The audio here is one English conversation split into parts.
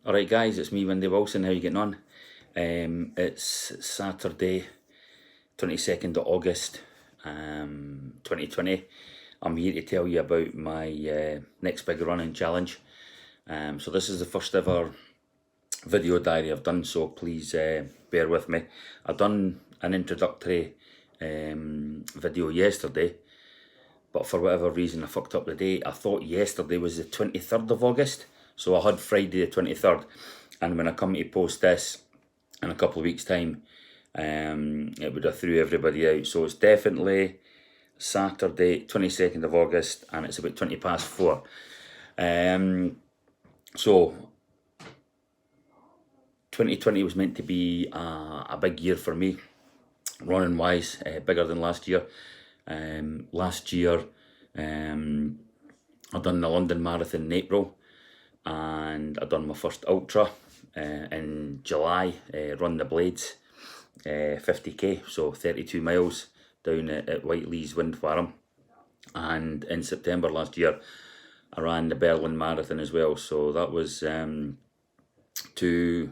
Alright guys, it's me, Wendy Wilson. How you getting on? It's Saturday, 22nd of August, 2020. I'm here to tell you about my next big running challenge. So this is the first ever video diary I've done, so please bear with me. I've done an introductory video yesterday, but for whatever reason I fucked up the date. I thought yesterday was the 23rd of August, so I had Friday the 23rd, and when I come to post this in a couple of weeks time, it would have threw everybody out. So it's definitely Saturday 22nd of August, and it's about 20 past 4. So 2020 was meant to be a big year for me, running wise, bigger than last year. Last year I done the London Marathon in April, and I done my first ultra in July, Run the Blades, 50k, so 32 miles down at Whiteley's Wind Farm. And in September last year I ran the Berlin Marathon as well, so that was 2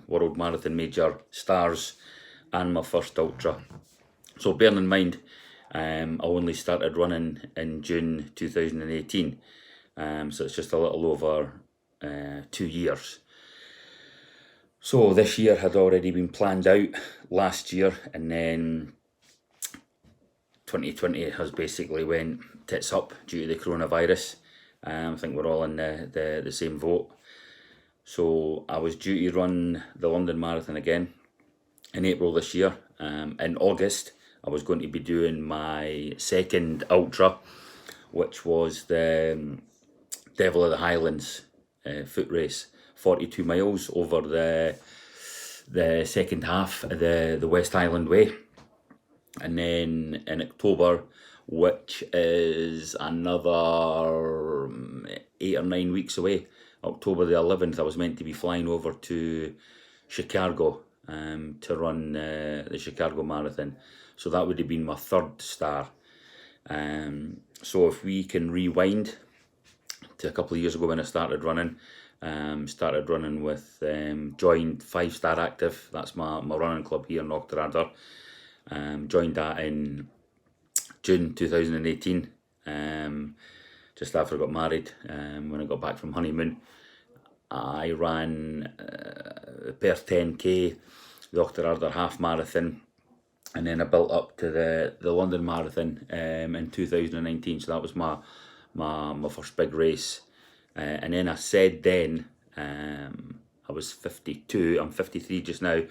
World Marathon Major stars and my first ultra. So bearing in mind, I only started running in June 2018, so it's just a little over 2 years. So this year had already been planned out last year, and then 2020 has basically went tits up due to the coronavirus. I think we're all in the same vote. So I was due to run the London Marathon again in April this year. In August I was going to be doing my second ultra, which was the Devil of the Highlands foot race, 42 miles over the second half of the West Highland Way. And then in October, which is another 8 or 9 weeks away, October the 11th, I was meant to be flying over to Chicago to run the Chicago Marathon. So that would have been my third star. So if we can rewind to a couple of years ago when I started running with joined 5 Star Active. That's my running club here in Auchterarder. Joined that in June 2018, just after I got married. When I got back from honeymoon, I ran Perth 10k, the Auchterarder half marathon, and then I built up to the London Marathon in 2019. So that was my first big race. And then I said then, I was 52, I'm 53 just now,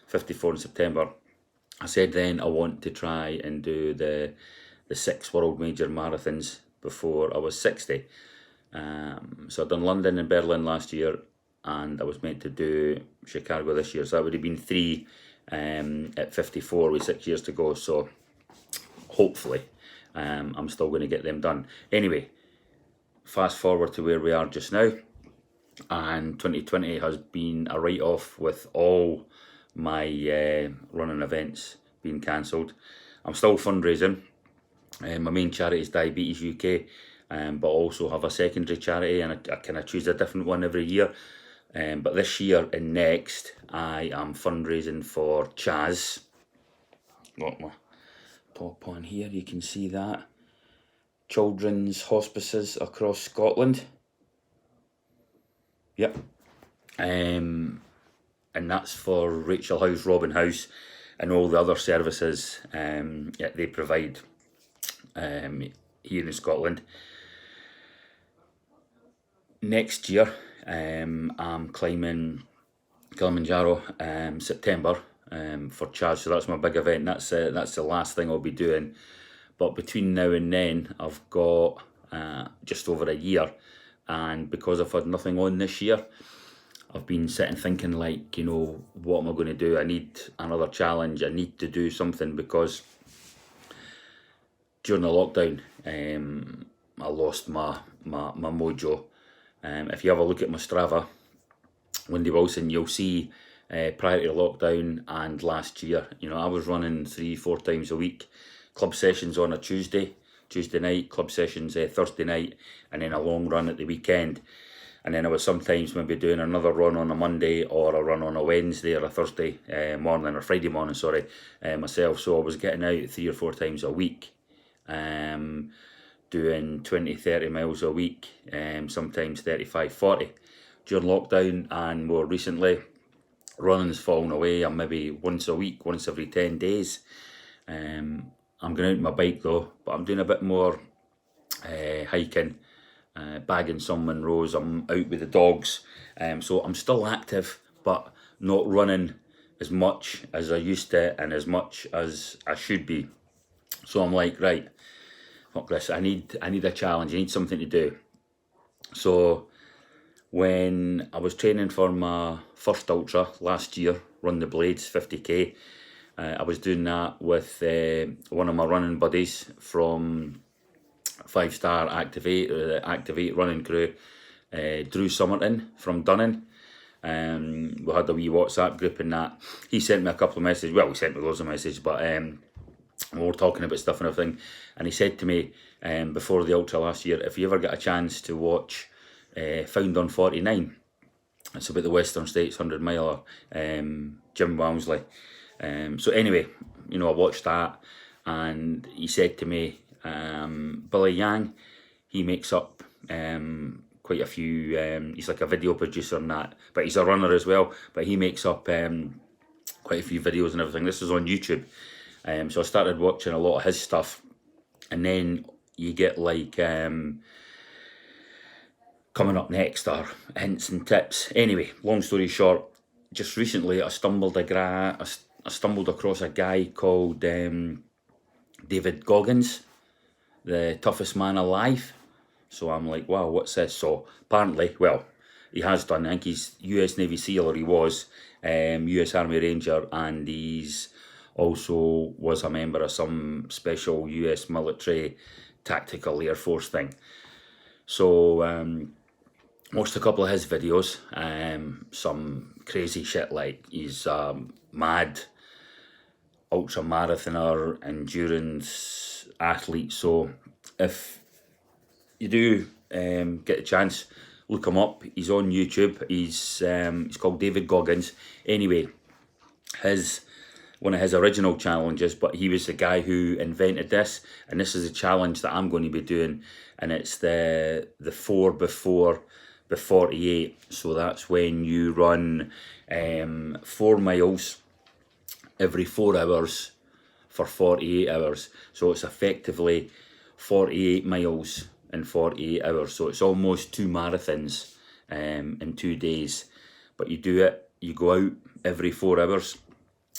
54 in September. I said then I want to try and do the 6 world major marathons before I was 60. So I've done London and Berlin last year, and I was meant to do Chicago this year. So that would have been 3 at 54 with 6 years to go. So hopefully I'm still going to get them done. Anyway, fast forward to where we are just now, and 2020 has been a write-off with all my running events being cancelled. I'm still fundraising. My main charity is Diabetes UK, but also have a secondary charity, and I kind of choose a different one every year. But this year and next, I am fundraising for CHAS. Got my top on here, you can see that. Children's hospices across Scotland. Yep. And that's for Rachel House, Robin House, and all the other services they provide here in Scotland. Next year, I'm climbing Kilimanjaro September for CHAS, so that's my big event. That's the last thing I'll be doing. But between now and then, I've got just over a year, and because I've had nothing on this year, I've been sitting thinking, like, you know, what am I going to do? I need another challenge. I need to do something, because during the lockdown, I lost my mojo. If you have a look at my Strava, Wendy Wilson, you'll see prior to lockdown and last year, you know, I was running 3-4 times a week. Club sessions on a Tuesday night, club sessions Thursday night, and then a long run at the weekend. and then I was sometimes maybe doing another run on a Monday or a run on a Wednesday or a Thursday morning or Friday morning, sorry, myself. So I was getting out 3 or 4 times a week, doing 20, 30 miles a week, sometimes 35, 40 during lockdown, and more recently, running's fallen away. I'm maybe once a week, once every 10 days. I'm going out on my bike though, but I'm doing a bit more hiking, bagging some Monroes. I'm out with the dogs, so I'm still active, but not running as much as I used to and as much as I should be. So I'm like, right, fuck this, I need a challenge, I need something to do. So when I was training for my first ultra last year, Run the Blades 50k, I was doing that with one of my running buddies from 5-star Activate, the Activate running crew, Drew Somerton from Dunning. We had a wee WhatsApp group in that. He sent me a couple of messages. Well, he sent me loads of messages, but we were talking about stuff and everything. And he said to me before the ultra last year, if you ever get a chance to watch Found on 49, it's about the Western States 100 miler, Jim Walmsley. So anyway, I watched that, and he said to me, Billy Yang, he makes up quite a few, he's like a video producer and that, but he's a runner as well, but he makes up quite a few videos and everything. This is on YouTube. So I started watching a lot of his stuff, and then you get like coming up next are hints and tips. Anyway, long story short, just recently I stumbled across a guy called David Goggins, the toughest man alive. So I'm like, wow, what's this? So apparently, well, he has done, I think he's US Navy SEAL, or he was US Army Ranger, and he's also was a member of some special US military tactical Air Force thing. So watched a couple of his videos, some crazy shit, like he's mad ultra marathoner, endurance athlete. So if you do get a chance, look him up. He's on YouTube. He's called David Goggins. Anyway, one of his original challenges, but he was the guy who invented this, and this is a challenge that I'm going to be doing, and it's the 4 before the 48. So that's when you run 4 miles every 4 hours for 48 hours. So it's effectively 48 miles in 48 hours. So it's almost 2 marathons in 2 days. But you do it, you go out every 4 hours.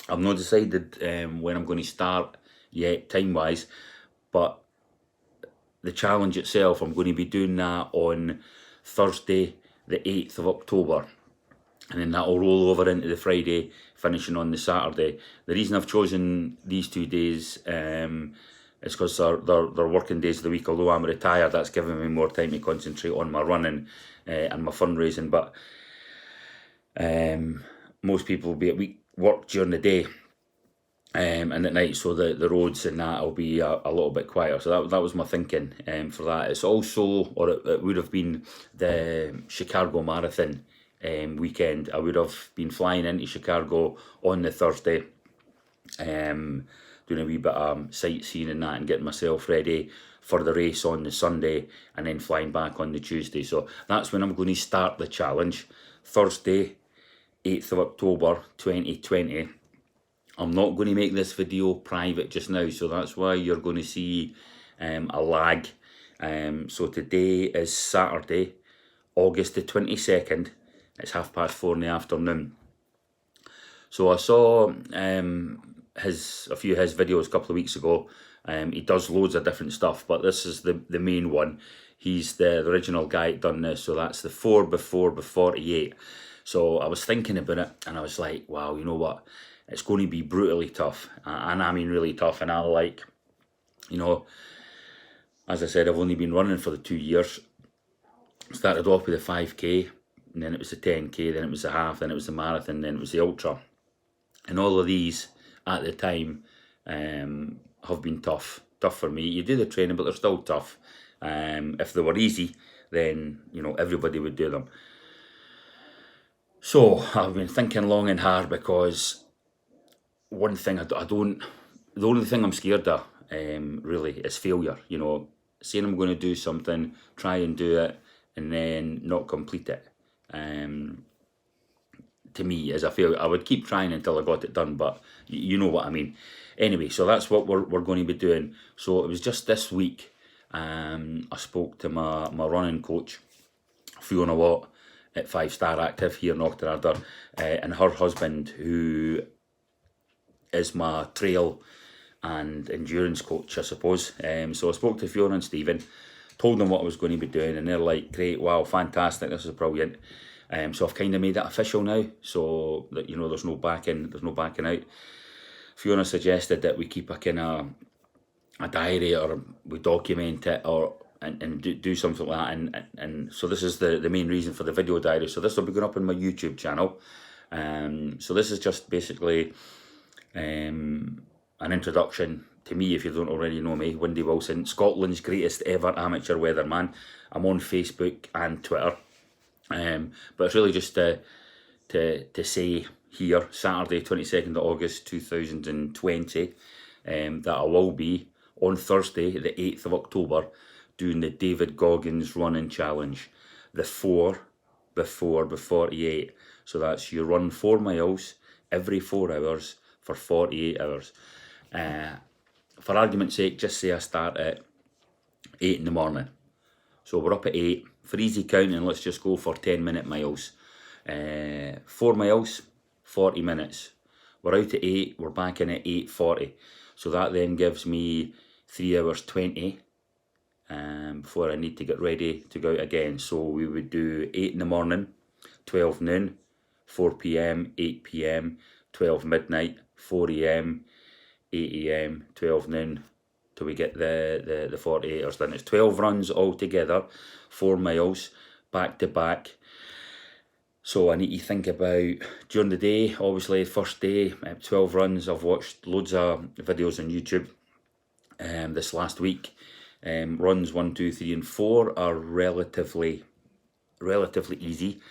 I've not decided when I'm going to start yet, time-wise, but the challenge itself, I'm going to be doing that on Thursday, the 8th of October. And then that'll roll over into the Friday, finishing on the Saturday. The reason I've chosen these 2 days is because they're working days of the week. Although I'm retired, that's giving me more time to concentrate on my running and my fundraising. But most people will be at work during the day and at night, so the roads and that will be a little bit quieter. So that was my thinking for that. It's also, or it would have been, the Chicago Marathon weekend. I would have been flying into Chicago on the Thursday, doing a wee bit of sightseeing and that, and getting myself ready for the race on the Sunday, and then flying back on the Tuesday. So that's when I'm going to start the challenge, Thursday, 8th of October 2020. I'm not going to make this video private just now, so that's why you're going to see a lag. So today is Saturday, August the 22nd. It's 4:30 in the afternoon. So I saw a few of his videos a couple of weeks ago. He does loads of different stuff, but this is the main one. He's the original guy that done this. So that's the 4 before the 48. So I was thinking about it, and I was like, wow, you know what? It's going to be brutally tough, and I mean really tough. And I like, as I said, I've only been running for the 2 years. Started off with a 5k, and then it was the 10k, then it was the half, then it was the marathon, then it was the ultra. And all of these at the time have been tough for me. You do the training, but they're still tough. If they were easy, then, you know, everybody would do them. So I've been thinking long and hard, because one thing I don't, the only thing I'm scared of, really, is failure. You know, saying I'm going to do something, try and do it, and then not complete it. To me, is a failure. I would keep trying until I got it done, but you know what I mean. Anyway, so that's what we're going to be doing. So it was just this week, I spoke to my running coach, Fiona Watt, at 5 Star Active here in Auchterarder, and her husband, who is my trail and endurance coach, I suppose. So I spoke to Fiona and Stephen, told them what I was going to be doing, and they're like, great, wow, fantastic, this is brilliant. So I've kind of made it official now, so that, you know, there's no backing out. Fiona suggested that we keep a kind of a diary, or we document it, or and do something like that. And so this is the main reason for the video diary. So this will be going up on my YouTube channel. So this is just basically an introduction to me, if you don't already know me. Windy Wilson, Scotland's greatest ever amateur weatherman. I'm on Facebook and Twitter. But it's really just to say here, Saturday 22nd of August 2020, that I will be on Thursday the 8th of October doing the David Goggins running challenge, the 4 before 48. So that's, you run 4 miles every 4 hours for 48 hours. For argument's sake, just say I start at 8 in the morning. So we're up at 8. For easy counting, let's just go for 10-minute miles. 4 miles, 40 minutes. We're out at 8, we're back in at 8:40. So that then gives me 3 hours 20 before I need to get ready to go out again. So we would do 8 in the morning, 12 noon, 4 p.m, 8 p.m, 12 midnight, 4 a.m, 8 a.m, 12 noon, till we get the 48 hours done. It's 12 runs altogether, 4 miles, back to back. So I need to think about, during the day, obviously first day, 12 runs. I've watched loads of videos on YouTube this last week. Runs 1, 2, 3 and 4 are relatively easy,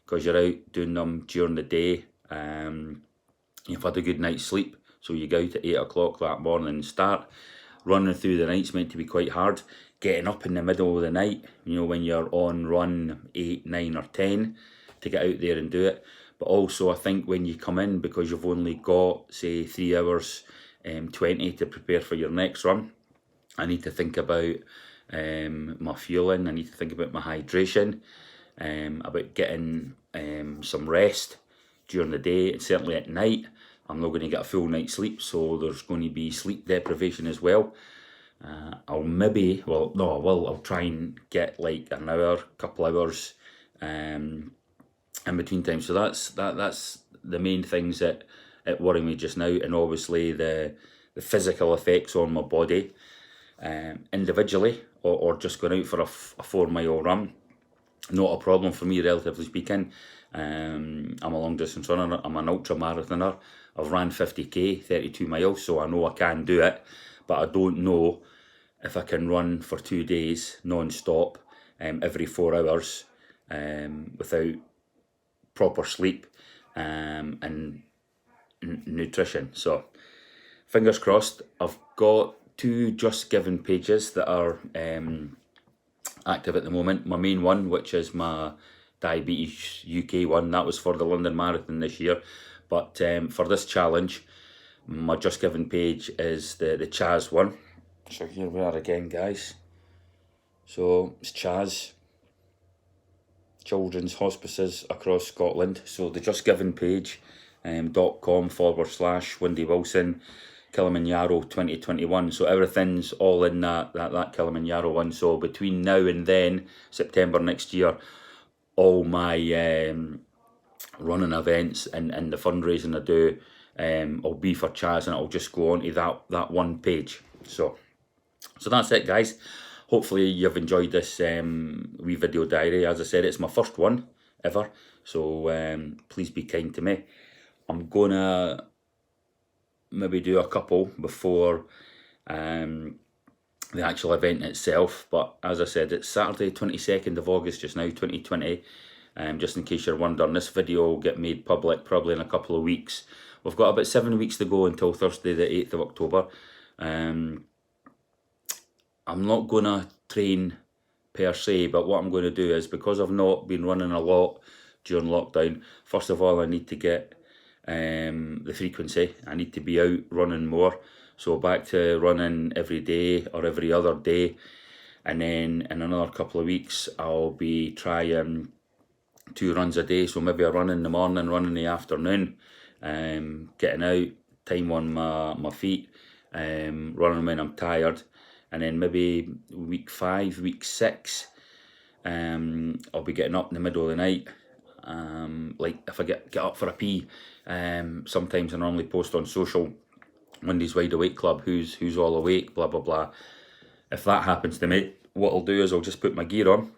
because you're out doing them during the day. You've had a good night's sleep, so you go out at 8 o'clock that morning and start. Running through the night's meant to be quite hard. Getting up in the middle of the night, you know, when you're on run 8, 9 or 10, to get out there and do it. But also I think when you come in, because you've only got, say, 3 hours 20 to prepare for your next run, I need to think about my fueling, I need to think about my hydration, about getting some rest during the day, and certainly at night. I'm not going to get a full night's sleep, so there's going to be sleep deprivation as well. I'll try and get like an hour, couple hours in between time. So that's the main things that worry me just now, and obviously the physical effects on my body, individually, or just going out for a 4 mile run. Not a problem for me, relatively speaking. I'm a long distance runner, I'm an ultra marathoner. I've ran 50k, 32 miles, so I know I can do it, but I don't know if I can run for 2 days non-stop, every 4 hours, without proper sleep and nutrition. So fingers crossed. I've got 2 Just Giving pages that are active at the moment. My main one, which is my Diabetes UK one, that was for the London Marathon this year. But for this challenge, my Just Giving page is the Chaz one. So here we are again, guys. So it's Chaz, children's hospices across Scotland. So the Just Giving page, .com/Windy Wilson Kilimanjaro 2021. So everything's all in that Kilimanjaro one. So between now and then, September next year, all my running events and the fundraising I do will be for Chaz, and it'll just go on to that one page. So that's it, guys. Hopefully you've enjoyed this wee video diary. As I said, it's my first one ever, so please be kind to me. I'm gonna maybe do a couple before the actual event itself. But as I said, it's Saturday 22nd of August just now, 2020. Just in case you're wondering, this video will get made public probably in a couple of weeks. We've got about 7 weeks to go until Thursday the 8th of October. I'm not going to train per se, but what I'm going to do is, because I've not been running a lot during lockdown, first of all I need to get the frequency. I need to be out running more, so back to running every day or every other day, and then in another couple of weeks I'll be trying 2 runs a day, so maybe a run in the morning, run in the afternoon, getting out, time on my feet, running when I'm tired. And then maybe week 5, week 6, I'll be getting up in the middle of the night. Like if I get up for a pee, sometimes I normally post on social, Monday's Wide Awake Club, who's all awake, blah blah blah. If that happens to me, what I'll do is I'll just put my gear on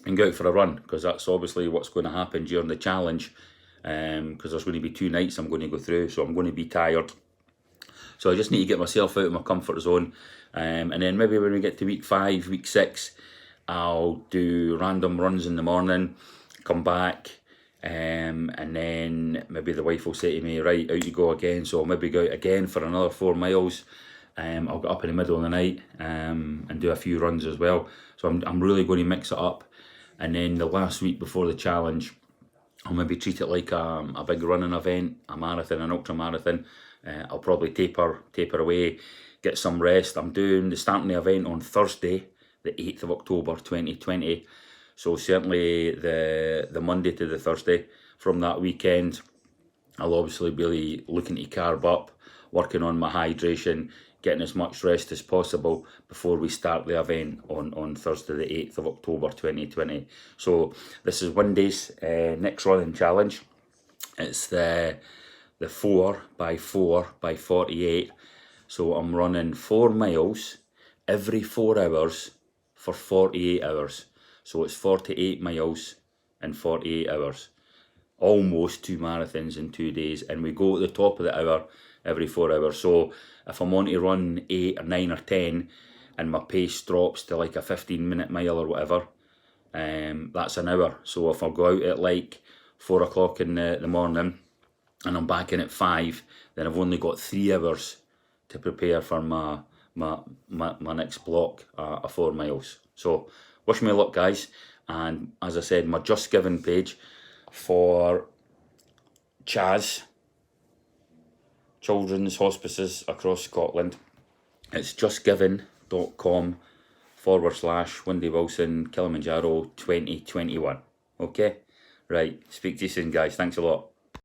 and go out for a run, because that's obviously what's going to happen during the challenge, because there's going to be 2 nights I'm going to go through, so I'm going to be tired. So I just need to get myself out of my comfort zone, and then maybe when we get to week 5, week 6, I'll do random runs in the morning, come back, and then maybe the wife will say to me, right, out you go again. So I'll maybe go out again for another 4 miles. I'll get up in the middle of the night and do a few runs as well. So I'm really going to mix it up. And then the last week before the challenge, I'll maybe treat it like a big running event, a marathon, an ultra marathon. I'll probably taper away, get some rest. I'm starting the event on Thursday, the 8th of October 2020. So certainly the Monday to the Thursday from that weekend, I'll obviously be looking to carb up, working on my hydration, getting as much rest as possible before we start the event on Thursday the 8th of October 2020. So this is Monday's next running challenge. It's the 4x4 by 48. So I'm running 4 miles every 4 hours for 48 hours. So it's 48 miles in 48 hours. Almost 2 marathons in 2 days. And we go at the top of the hour every 4 hours. So if I'm on to run 8 or 9 or 10 and my pace drops to like a 15-minute mile or whatever, that's an hour. So if I go out at like 4 o'clock in the morning and I'm back in at 5, then I've only got 3 hours to prepare for my next block of 4 miles. So wish me luck, guys. And as I said, my Just Giving page for CHAS, Children's Hospices across Scotland, it's justgiving.com/Wendy Wilson Kilimanjaro 2021. Okay? Right. Speak to you soon, guys. Thanks a lot.